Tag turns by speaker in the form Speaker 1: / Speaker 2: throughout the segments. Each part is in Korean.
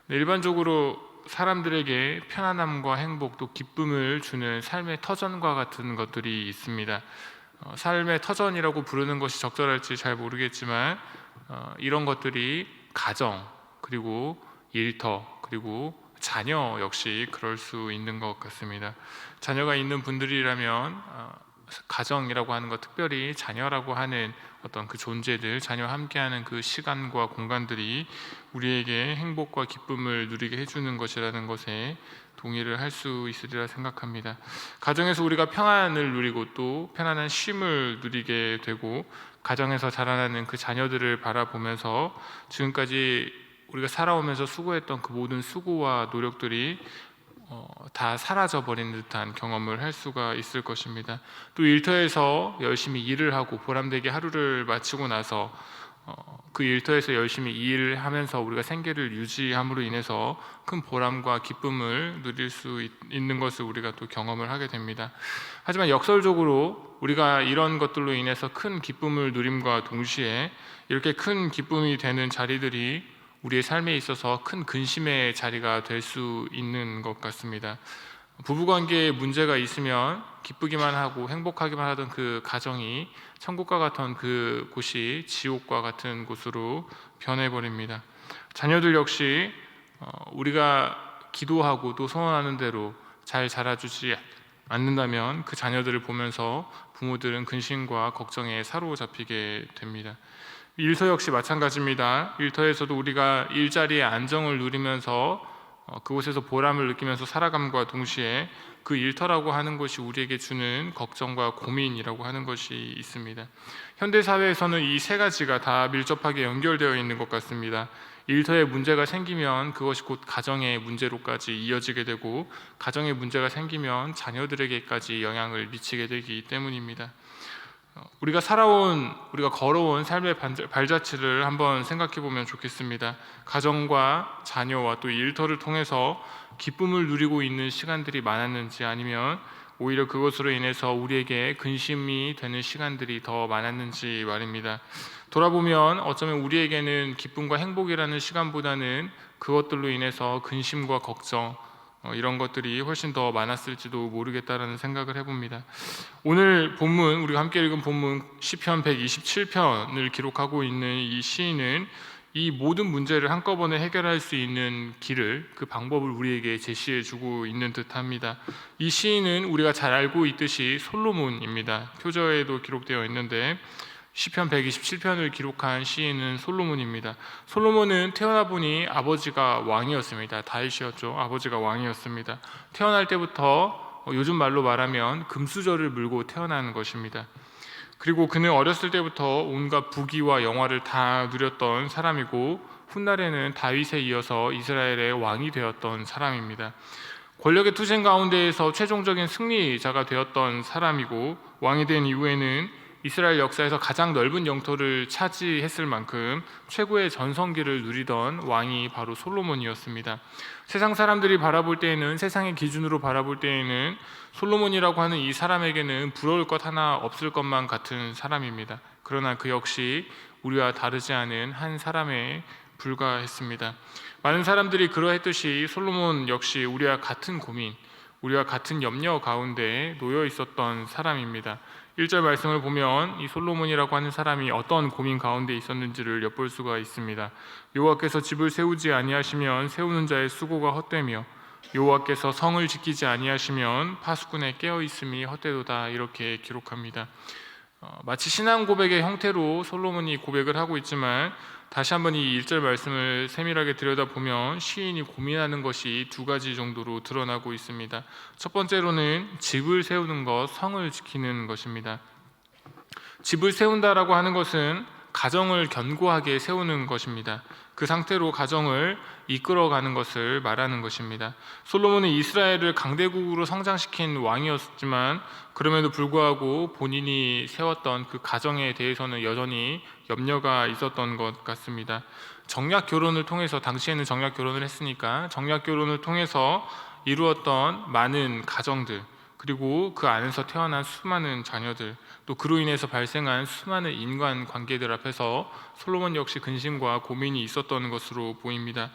Speaker 1: 일반적으로 사람들에게 편안함과 행복 또 기쁨을 주는 삶의 터전과 같은 것들이 있습니다. 삶의 터전이라고 부르는 것이 적절할지 잘 모르겠지만 이런 것들이 가정, 그리고 일터, 그리고 자녀 역시 그럴 수 있는 것 같습니다. 자녀가 있는 분들이라면 가정이라고 하는 것, 특별히 자녀라고 하는 어떤 그 존재들, 자녀와 함께하는 그 시간과 공간들이 우리에게 행복과 기쁨을 누리게 해주는 것이라는 것에 동의를 할 수 있으리라 생각합니다. 가정에서 우리가 평안을 누리고 또 편안한 쉼을 누리게 되고, 가정에서 자라나는 그 자녀들을 바라보면서 지금까지 우리가 살아오면서 수고했던 그 모든 수고와 노력들이 다 사라져버린 듯한 경험을 할 수가 있을 것입니다. 또 일터에서 열심히 일을 하고 보람되게 하루를 마치고 나서 그 일터에서 열심히 일을 하면서 우리가 생계를 유지함으로 인해서 큰 보람과 기쁨을 누릴 수 있는 것을 우리가 또 경험을 하게 됩니다. 하지만 역설적으로 우리가 이런 것들로 인해서 큰 기쁨을 누림과 동시에 이렇게 큰 기쁨이 되는 자리들이 우리의 삶에 있어서 큰 근심의 자리가 될 수 있는 것 같습니다. 부부관계에 문제가 있으면 기쁘기만 하고 행복하기만 하던 그 가정이 천국과 같은 그 곳이 지옥과 같은 곳으로 변해버립니다. 자녀들 역시 우리가 기도하고 또 소원하는 대로 잘 자라주지 않는다면 그 자녀들을 보면서 부모들은 근심과 걱정에 사로잡히게 됩니다. 일터 역시 마찬가지입니다. 일터에서도 우리가 일자리의 안정을 누리면서 그곳에서 보람을 느끼면서 살아감과 동시에 그 일터라고 하는 것이 우리에게 주는 걱정과 고민이라고 하는 것이 있습니다. 현대 사회에서는 이 세 가지가 다 밀접하게 연결되어 있는 것 같습니다. 일터에 문제가 생기면 그것이 곧 가정의 문제로까지 이어지게 되고, 가정에 문제가 생기면 자녀들에게까지 영향을 미치게 되기 때문입니다. 우리가 걸어온 삶의 발자취를 한번 생각해 보면 좋겠습니다. 가정과 자녀와 또 일터를 통해서 기쁨을 누리고 있는 시간들이 많았는지, 아니면 오히려 그것으로 인해서 우리에게 근심이 되는 시간들이 더 많았는지 말입니다. 돌아보면 어쩌면 우리에게는 기쁨과 행복이라는 시간보다는 그것들로 인해서 근심과 걱정, 이런 것들이 훨씬 더 많았을지도 모르겠다라는 생각을 해봅니다. 오늘 본문, 우리가 함께 읽은 본문 시편 127편을 기록하고 있는 이 시인은 이 모든 문제를 한꺼번에 해결할 수 있는 길을, 그 방법을 우리에게 제시해주고 있는 듯합니다. 이 시인은 우리가 잘 알고 있듯이 솔로몬입니다. 표저에도 기록되어 있는데 시편 127편을 기록한 시인은 솔로몬입니다. 솔로몬은 태어나 보니 아버지가 왕이었습니다. 다윗이었죠. 아버지가 왕이었습니다. 태어날 때부터 요즘 말로 말하면 금수저를 물고 태어나는 것입니다. 그리고 그는 어렸을 때부터 온갖 부귀와 영화를 다 누렸던 사람이고, 훗날에는 다윗에 이어서 이스라엘의 왕이 되었던 사람입니다. 권력의 투쟁 가운데에서 최종적인 승리자가 되었던 사람이고, 왕이 된 이후에는 이스라엘 역사에서 가장 넓은 영토를 차지했을 만큼 최고의 전성기를 누리던 왕이 바로 솔로몬이었습니다. 세상 사람들이 바라볼 때에는, 세상의 기준으로 바라볼 때에는 솔로몬이라고 하는 이 사람에게는 부러울 것 하나 없을 것만 같은 사람입니다. 그러나 그 역시 우리와 다르지 않은 한 사람에 불과했습니다. 많은 사람들이 그러했듯이 솔로몬 역시 우리와 같은 고민, 우리와 같은 염려 가운데 놓여 있었던 사람입니다. 1절 말씀을 보면 이 솔로몬이라고 하는 사람이 어떤 고민 가운데 있었는지를 엿볼 수가 있습니다. 여호와께서 집을 세우지 아니하시면 세우는 자의 수고가 헛되며, 여호와께서 성을 지키지 아니하시면 파수꾼의 깨어있음이 헛되도다, 이렇게 기록합니다. 마치 신앙 고백의 형태로 솔로몬이 고백을 하고 있지만, 다시 한번 이 1절 말씀을 세밀하게 들여다보면 시인이 고민하는 것이 두 가지 정도로 드러나고 있습니다. 첫 번째로는 집을 세우는 것, 성을 지키는 것입니다. 집을 세운다라고 하는 것은 가정을 견고하게 세우는 것입니다. 그 상태로 가정을 이끌어가는 것을 말하는 것입니다. 솔로몬은 이스라엘을 강대국으로 성장시킨 왕이었지만, 그럼에도 불구하고 본인이 세웠던 그 가정에 대해서는 여전히 염려가 있었던 것 같습니다. 정략 결혼을 통해서, 당시에는 정략 결혼을 했으니까 정략 결혼을 통해서 이루었던 많은 가정들, 그리고 그 안에서 태어난 수많은 자녀들, 또 그로 인해서 발생한 수많은 인간 관계들 앞에서 솔로몬 역시 근심과 고민이 있었던 것으로 보입니다.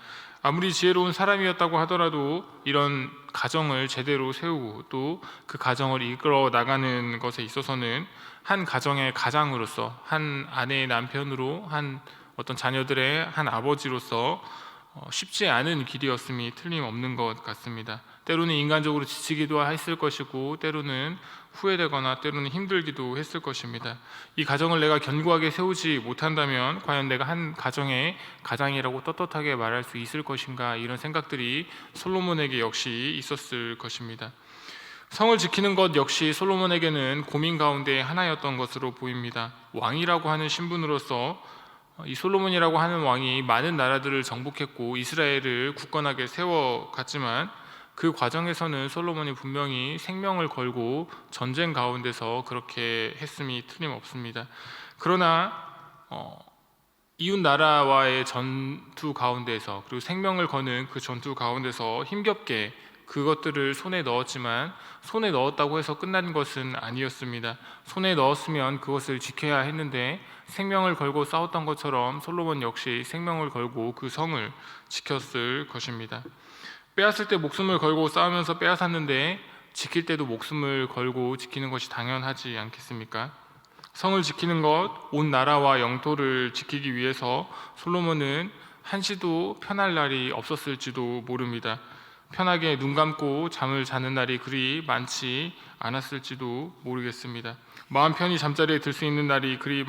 Speaker 1: 아무리 지혜로운 사람이었다고 하더라도 이런 가정을 제대로 세우고 또 그 가정을 이끌어 나가는 것에 있어서는 한 가정의 가장으로서, 한 아내의 남편으로, 한 어떤 자녀들의 한 아버지로서 쉽지 않은 길이었음이 틀림없는 것 같습니다. 때로는 인간적으로 지치기도 했을 것이고 때로는 후회되거나 때로는 힘들기도 했을 것입니다. 이 가정을 내가 견고하게 세우지 못한다면 과연 내가 한 가정의 가장이라고 떳떳하게 말할 수 있을 것인가, 이런 생각들이 솔로몬에게 역시 있었을 것입니다. 성을 지키는 것 역시 솔로몬에게는 고민 가운데 하나였던 것으로 보입니다. 왕이라고 하는 신분으로서 이 솔로몬이라고 하는 왕이 많은 나라들을 정복했고 이스라엘을 굳건하게 세워갔지만 그 과정에서는 솔로몬이 분명히 생명을 걸고 전쟁 가운데서 그렇게 했음이 틀림없습니다. 그러나 이웃 나라와의 전투 가운데서, 그리고 생명을 거는 그 전투 가운데서 힘겹게 그것들을 손에 넣었지만 손에 넣었다고 해서 끝난 것은 아니었습니다. 손에 넣었으면 그것을 지켜야 했는데 생명을 걸고 싸웠던 것처럼 솔로몬 역시 생명을 걸고 그 성을 지켰을 것입니다. 빼앗을 때 목숨을 걸고 싸우면서 빼앗았는데 지킬 때도 목숨을 걸고 지키는 것이 당연하지 않겠습니까? 성을 지키는 것, 온 나라와 영토를 지키기 위해서 솔로몬은 한시도 편할 날이 없었을지도 모릅니다. 편하게 눈 감고 잠을 자는 날이 그리 많지 않았을지도 모르겠습니다. 마음 편히 잠자리에 들 수 있는 날이 그리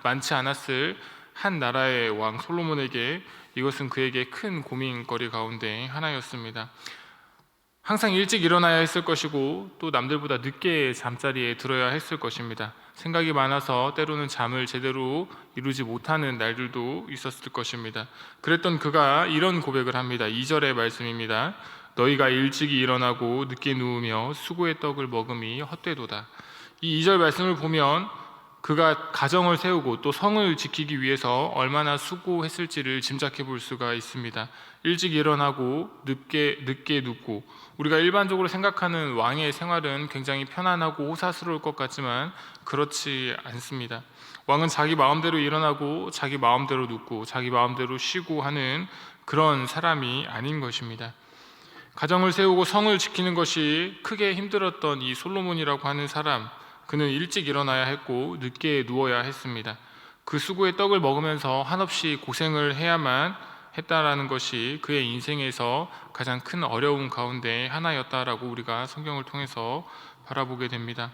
Speaker 1: 많지 않았을 한 나라의 왕 솔로몬에게 이것은 그에게 큰 고민거리 가운데 하나였습니다. 항상 일찍 일어나야 했을 것이고 또 남들보다 늦게 잠자리에 들어야 했을 것입니다. 생각이 많아서 때로는 잠을 제대로 이루지 못하는 날들도 있었을 것입니다. 그랬던 그가 이런 고백을 합니다. 2절의 말씀입니다. 너희가 일찍이 일어나고 늦게 누우며 수고의 떡을 먹음이 헛되도다. 이 2절 말씀을 보면 그가 가정을 세우고 또 성을 지키기 위해서 얼마나 수고했을지를 짐작해 볼 수가 있습니다. 일찍 일어나고 늦게 눕고, 우리가 일반적으로 생각하는 왕의 생활은 굉장히 편안하고 호사스러울 것 같지만 그렇지 않습니다. 왕은 자기 마음대로 일어나고 자기 마음대로 눕고 자기 마음대로 쉬고 하는 그런 사람이 아닌 것입니다. 가정을 세우고 성을 지키는 것이 크게 힘들었던 이 솔로몬이라고 하는 사람, 그는 일찍 일어나야 했고 늦게 누워야 했습니다. 그 수고의 떡을 먹으면서 한없이 고생을 해야만 했다라는 것이 그의 인생에서 가장 큰 어려움 가운데 하나였다라고 우리가 성경을 통해서 바라보게 됩니다.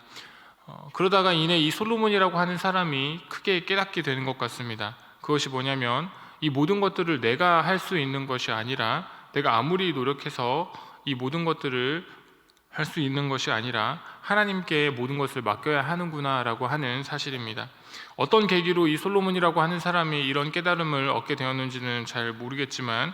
Speaker 1: 그러다가 이내 이 솔로몬이라고 하는 사람이 크게 깨닫게 되는 것 같습니다. 그것이 뭐냐면 이 모든 것들을 내가 할 수 있는 것이 아니라, 내가 아무리 노력해서 이 모든 것들을 할 수 있는 것이 아니라 하나님께 모든 것을 맡겨야 하는구나 라고 하는 사실입니다. 어떤 계기로 이 솔로몬이라고 하는 사람이 이런 깨달음을 얻게 되었는지는 잘 모르겠지만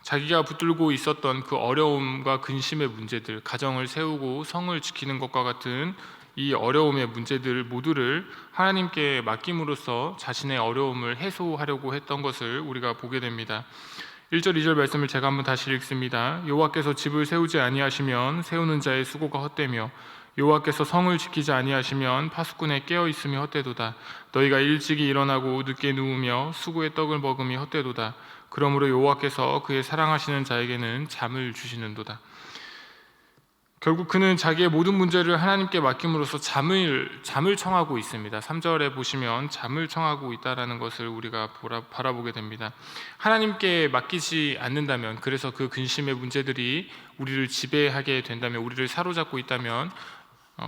Speaker 1: 자기가 붙들고 있었던 그 어려움과 근심의 문제들, 가정을 세우고 성을 지키는 것과 같은 이 어려움의 문제들 모두를 하나님께 맡김으로써 자신의 어려움을 해소하려고 했던 것을 우리가 보게 됩니다. 1절 2절 말씀을 제가 한번 다시 읽습니다. 여호와께서 집을 세우지 아니하시면 세우는 자의 수고가 헛되며 여호와께서 성을 지키지 아니하시면 파수꾼의 깨어 있음이 헛되도다. 너희가 일찍이 일어나고 늦게 누우며 수고의 떡을 먹음이 헛되도다. 그러므로 여호와께서 그의 사랑하시는 자에게는 잠을 주시는도다. 결국 그는 자기의 모든 문제를 하나님께 맡김으로써 잠을 청하고 있습니다. 3절에 보시면 잠을 청하고 있다라는 것을 우리가 바라보게 됩니다. 하나님께 맡기지 않는다면, 그래서 그 근심의 문제들이 우리를 지배하게 된다면, 우리를 사로잡고 있다면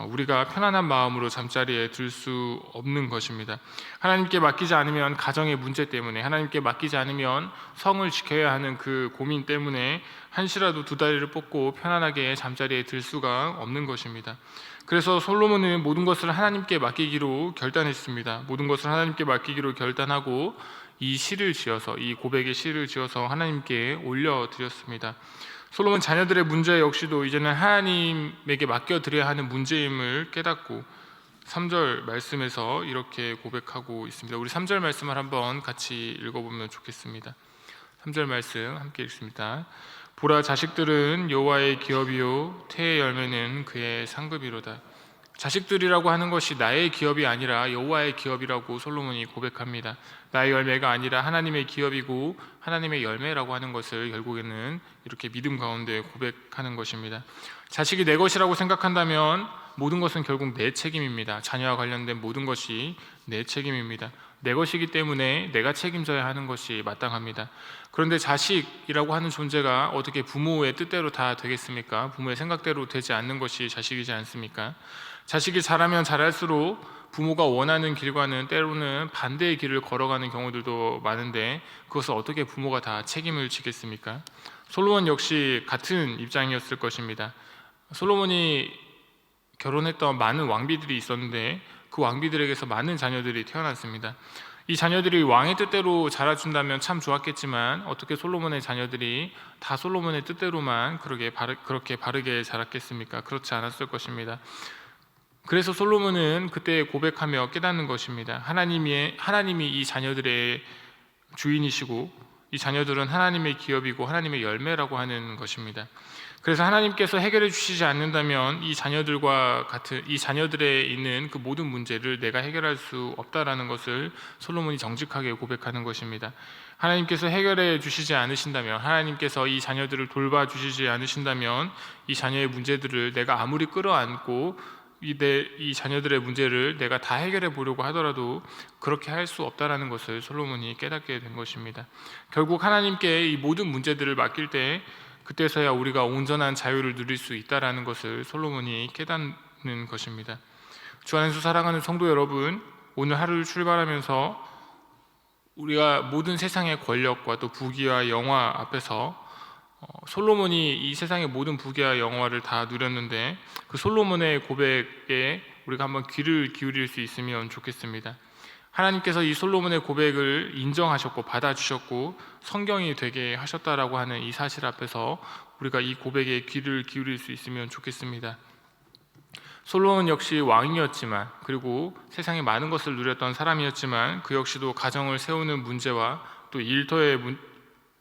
Speaker 1: 우리가 편안한 마음으로 잠자리에 들 수 없는 것입니다. 하나님께 맡기지 않으면 가정의 문제 때문에, 하나님께 맡기지 않으면 성을 지켜야 하는 그 고민 때문에 한시라도 두 다리를 뻗고 편안하게 잠자리에 들 수가 없는 것입니다. 그래서 솔로몬은 모든 것을 하나님께 맡기기로 결단했습니다. 모든 것을 하나님께 맡기기로 결단하고 이 시를 지어서, 이 고백의 시를 지어서 하나님께 올려드렸습니다. 솔로몬 자녀들의 문제 역시도 이제는 하나님에게 맡겨드려야 하는 문제임을 깨닫고 3절 말씀에서 이렇게 고백하고 있습니다. 우리 3절 말씀을 한번 같이 읽어보면 좋겠습니다. 3절 말씀 함께 읽습니다. 보라, 자식들은 여호와의 기업이요 태의 열매는 그의 상급이로다. 자식들이라고 하는 것이 나의 기업이 아니라 여호와의 기업이라고 솔로몬이 고백합니다. 나의 열매가 아니라 하나님의 기업이고 하나님의 열매라고 하는 것을 결국에는 이렇게 믿음 가운데 고백하는 것입니다. 자식이 내 것이라고 생각한다면 모든 것은 결국 내 책임입니다. 자녀와 관련된 모든 것이 내 책임입니다. 내 것이기 때문에 내가 책임져야 하는 것이 마땅합니다. 그런데 자식이라고 하는 존재가 어떻게 부모의 뜻대로 다 되겠습니까? 부모의 생각대로 되지 않는 것이 자식이지 않습니까? 자식이 자라면 자랄수록 부모가 원하는 길과는 때로는 반대의 길을 걸어가는 경우들도 많은데 그것을 어떻게 부모가 다 책임을 지겠습니까? 솔로몬 역시 같은 입장이었을 것입니다. 솔로몬이 결혼했던 많은 왕비들이 있었는데 그 왕비들에게서 많은 자녀들이 태어났습니다. 이 자녀들이 왕의 뜻대로 자라준다면 참 좋았겠지만 어떻게 솔로몬의 자녀들이 다 솔로몬의 뜻대로만 그렇게 바르게 자랐겠습니까? 그렇지 않았을 것입니다. 그래서 솔로몬은 그때 고백하며 깨닫는 것입니다. 하나님이 이 자녀들의 주인이시고 이 자녀들은 하나님의 기업이고 하나님의 열매라고 하는 것입니다. 그래서 하나님께서 해결해 주시지 않는다면 이 자녀들에 있는 그 모든 문제를 내가 해결할 수 없다라는 것을 솔로몬이 정직하게 고백하는 것입니다. 하나님께서 해결해 주시지 않으신다면, 하나님께서 이 자녀들을 돌봐주시지 않으신다면 이 자녀의 문제들을 내가 아무리 끌어안고 이 자녀들의 문제를 내가 다 해결해 보려고 하더라도 그렇게 할 수 없다라는 것을 솔로몬이 깨닫게 된 것입니다. 결국 하나님께 이 모든 문제들을 맡길 때 그때서야 우리가 온전한 자유를 누릴 수 있다라는 것을 솔로몬이 깨닫는 것입니다. 주 안에서 사랑하는 성도 여러분, 오늘 하루를 출발하면서 우리가 모든 세상의 권력과 또 부귀와 영화 앞에서 솔로몬이 이 세상의 모든 부귀와 영화를 다 누렸는데 그 솔로몬의 고백에 우리가 한번 귀를 기울일 수 있으면 좋겠습니다. 하나님께서 이 솔로몬의 고백을 인정하셨고 받아주셨고 성경이 되게 하셨다라고 하는 이 사실 앞에서 우리가 이 고백에 귀를 기울일 수 있으면 좋겠습니다. 솔로몬 역시 왕이었지만 그리고 세상에 많은 것을 누렸던 사람이었지만 그 역시도 가정을 세우는 문제와 또 일터의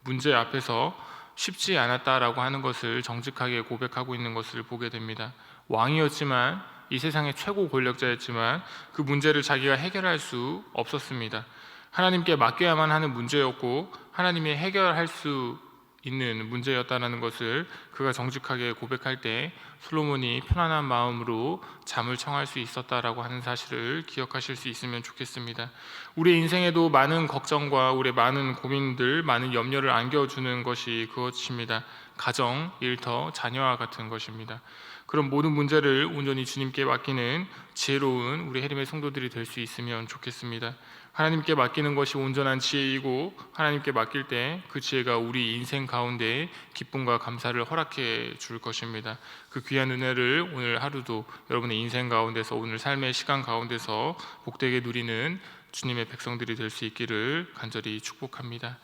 Speaker 1: 문제 앞에서 쉽지 않았다라고 하는 것을 정직하게 고백하고 있는 것을 보게 됩니다. 왕이었지만 이 세상의 최고 권력자였지만 그 문제를 자기가 해결할 수 없었습니다. 하나님께 맡겨야만 하는 문제였고 하나님이 해결할 수 있는 문제였다는 것을 그가 정직하게 고백할 때 솔로몬이 편안한 마음으로 잠을 청할 수 있었다라고 하는 사실을 기억하실 수 있으면 좋겠습니다. 우리 인생에도 많은 걱정과 우리의 많은 고민들, 많은 염려를 안겨주는 것이 그것입니다. 가정, 일터, 자녀와 같은 것입니다. 그런 모든 문제를 온전히 주님께 맡기는 지혜로운 우리 해림의 성도들이 될 수 있으면 좋겠습니다. 하나님께 맡기는 것이 온전한 지혜이고 하나님께 맡길 때 그 지혜가 우리 인생 가운데 기쁨과 감사를 허락해 줄 것입니다. 그 귀한 은혜를 오늘 하루도 여러분의 인생 가운데서 오늘 삶의 시간 가운데서 복되게 누리는 주님의 백성들이 될 수 있기를 간절히 축복합니다.